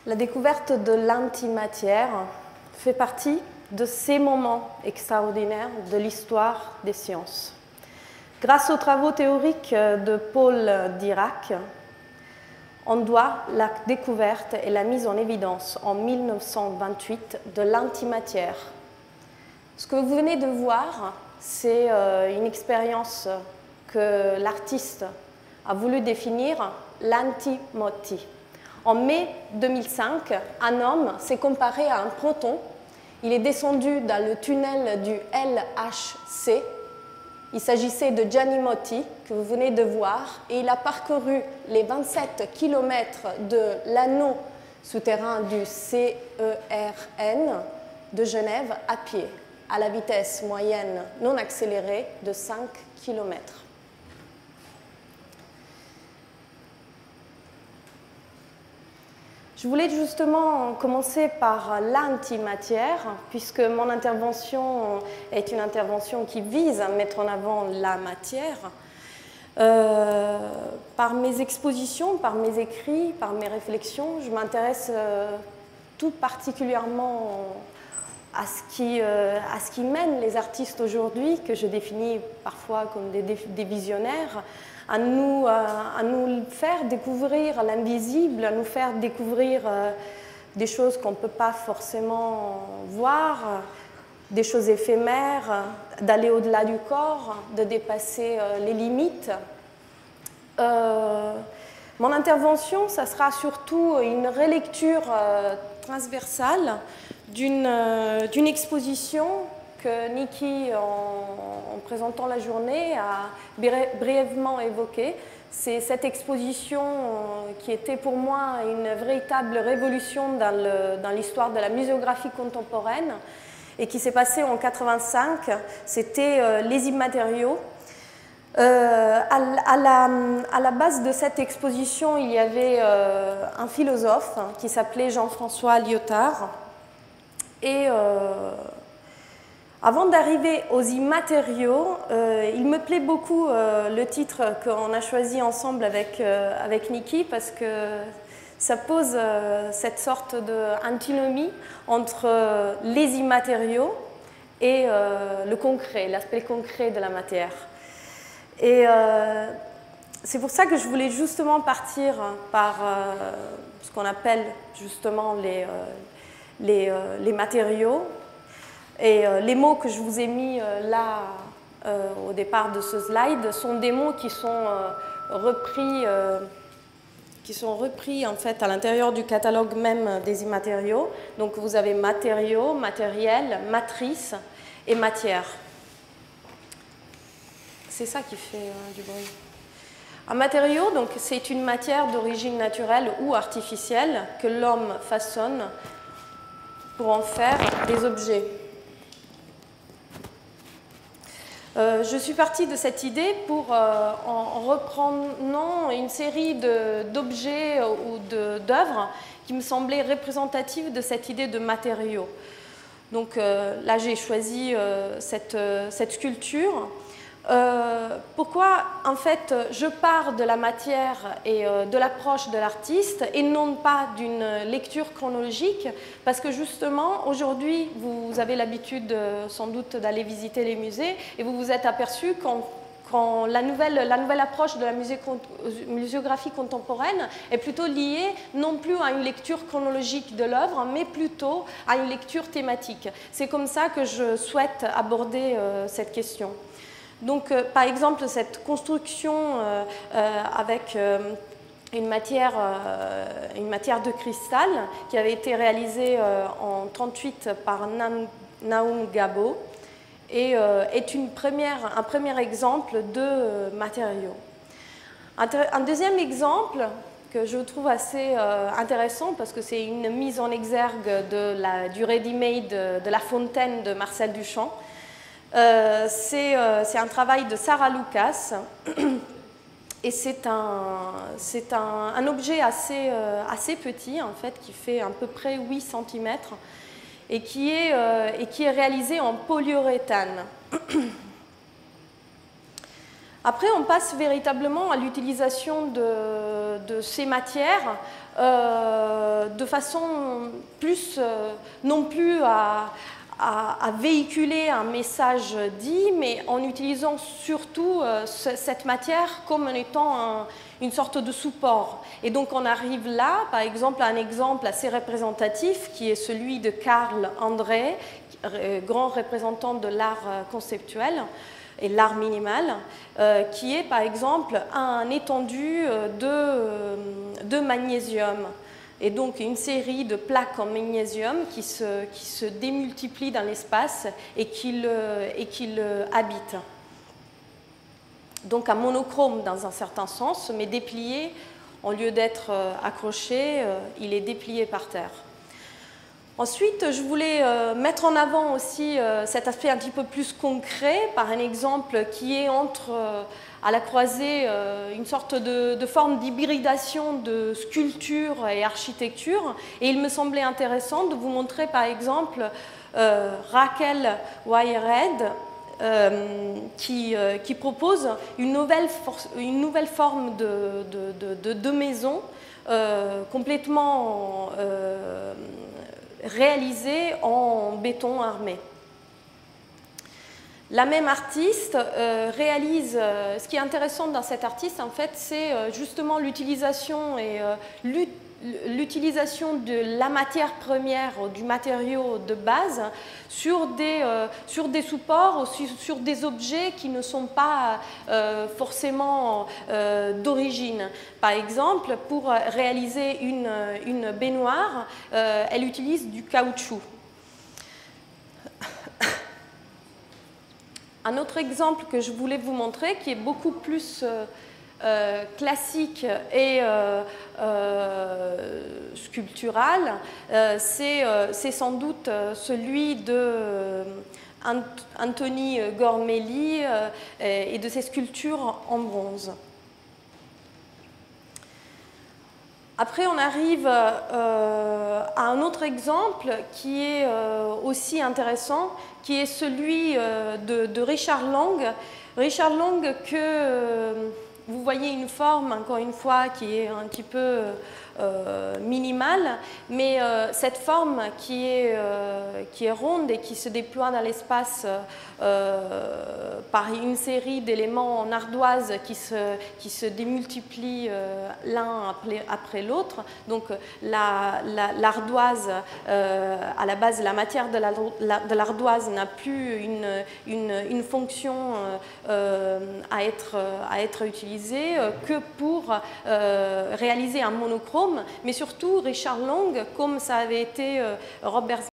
La découverte de l'antimatière fait partie de ces moments extraordinaires de l'histoire des sciences. Grâce aux travaux théoriques de Paul Dirac, on doit la découverte et la mise en évidence en 1928 de l'antimatière. Ce que vous venez de voir, c'est une expérience que l'artiste a voulu définir, l'antimoti. En mai 2005, un homme s'est comparé à un proton. Il est descendu dans le tunnel du LHC. Il s'agissait de Gianni Motti, que vous venez de voir, et il a parcouru les 27 km de l'anneau souterrain du CERN de Genève à pied, à la vitesse moyenne non accélérée de 5 km. Je voulais justement commencer par l'antimatière, puisque mon intervention est une intervention qui vise à mettre en avant la matière. Par mes expositions, par mes écrits, par mes réflexions, je m'intéresse tout particulièrement à ce qui mène les artistes aujourd'hui, que je définis parfois comme des visionnaires, à nous faire découvrir l'invisible, à nous faire découvrir des choses qu'on ne peut pas forcément voir, des choses éphémères, d'aller au-delà du corps, de dépasser les limites. Mon intervention, ça sera surtout une relecture transversale d'une exposition que Niki, en présentant la journée, a brièvement évoquée. C'est cette exposition qui était pour moi une véritable révolution dans l'histoire de la muséographie contemporaine et qui s'est passée en 1985. C'était les immatériaux. À la base de cette exposition, il y avait un philosophe qui s'appelait Jean-François Lyotard. Et avant d'arriver aux immatériaux, il me plaît beaucoup le titre qu'on a choisi ensemble avec Niki, parce que ça pose cette sorte d'antinomie entre les immatériaux et le concret, l'aspect concret de la matière. Et c'est pour ça que je voulais justement partir par ce qu'on appelle justement les matériaux. Et les mots que je vous ai mis là au départ de ce slide sont des mots qui sont repris en fait à l'intérieur du catalogue même des immatériaux. Donc vous avez matériaux, matériel, matrice et matière. C'est ça qui fait du bruit. Un matériau, donc, c'est une matière d'origine naturelle ou artificielle que l'homme façonne pour en faire des objets. Je suis partie de cette idée en reprenant une série d'objets ou d'œuvres qui me semblaient représentatives de cette idée de matériaux. Donc là, j'ai choisi cette sculpture. Pourquoi, en fait, je pars de la matière et de l'approche de l'artiste et non pas d'une lecture chronologique? Parce que justement, aujourd'hui, vous avez l'habitude sans doute d'aller visiter les musées et vous vous êtes aperçu quand la nouvelle approche de la muséographie contemporaine est plutôt liée non plus à une lecture chronologique de l'œuvre, mais plutôt à une lecture thématique. C'est comme ça que je souhaite aborder cette question. Donc, par exemple, cette construction avec une matière de cristal qui avait été réalisée en 1938 par Naum Gabo et est un premier exemple de matériaux. Un deuxième exemple que je trouve assez intéressant parce que c'est une mise en exergue du ready-made de La Fontaine de Marcel Duchamp. C'est un travail de Sarah Lucas et c'est un objet assez petit en fait qui fait à peu près 8 cm et qui est réalisé en polyuréthane. Après, on passe véritablement à l'utilisation de ces matières de façon plus, non plus à véhiculer un message dit, mais en utilisant surtout cette matière comme en étant une sorte de support. Et donc on arrive là, par exemple, à un exemple assez représentatif qui est celui de Karl André, grand représentant de l'art conceptuel et l'art minimal, qui est par exemple un étendu de magnésium. Et donc une série de plaques en magnésium qui se démultiplient dans l'espace et qui le habitent. Donc un monochrome dans un certain sens, mais déplié, au lieu d'être accroché, il est déplié par terre. Ensuite, je voulais mettre en avant aussi cet aspect un petit peu plus concret par un exemple qui est entre, à la croisée, une sorte de forme d'hybridation de sculpture et architecture. Et il me semblait intéressant de vous montrer par exemple Raquel Wirehead qui propose une nouvelle forme de maison complètement réalisée en béton armé. La même artiste réalise, ce qui est intéressant dans cet artiste en fait, c'est justement l'utilisation de la matière première, du matériau de base, sur des supports ou sur des objets qui ne sont pas forcément d'origine. Par exemple, pour réaliser une baignoire, elle utilise du caoutchouc. Un autre exemple que je voulais vous montrer, qui est beaucoup plus classique et sculptural, c'est sans doute celui de Anthony Gormelli et de ses sculptures en bronze. Après, on arrive à un autre exemple qui est aussi intéressant, qui est celui de Richard Long. Richard Long, que vous voyez une forme, encore une fois, qui est un petit peu minimale, mais cette forme qui est ronde et qui se déploie dans l'espace par une série d'éléments en ardoise qui se démultiplient l'un après l'autre. Donc l'ardoise, à la base, la matière de l'ardoise n'a plus une fonction à être utilisée que pour réaliser un monochrome, mais surtout Richard Long, comme ça avait été Robert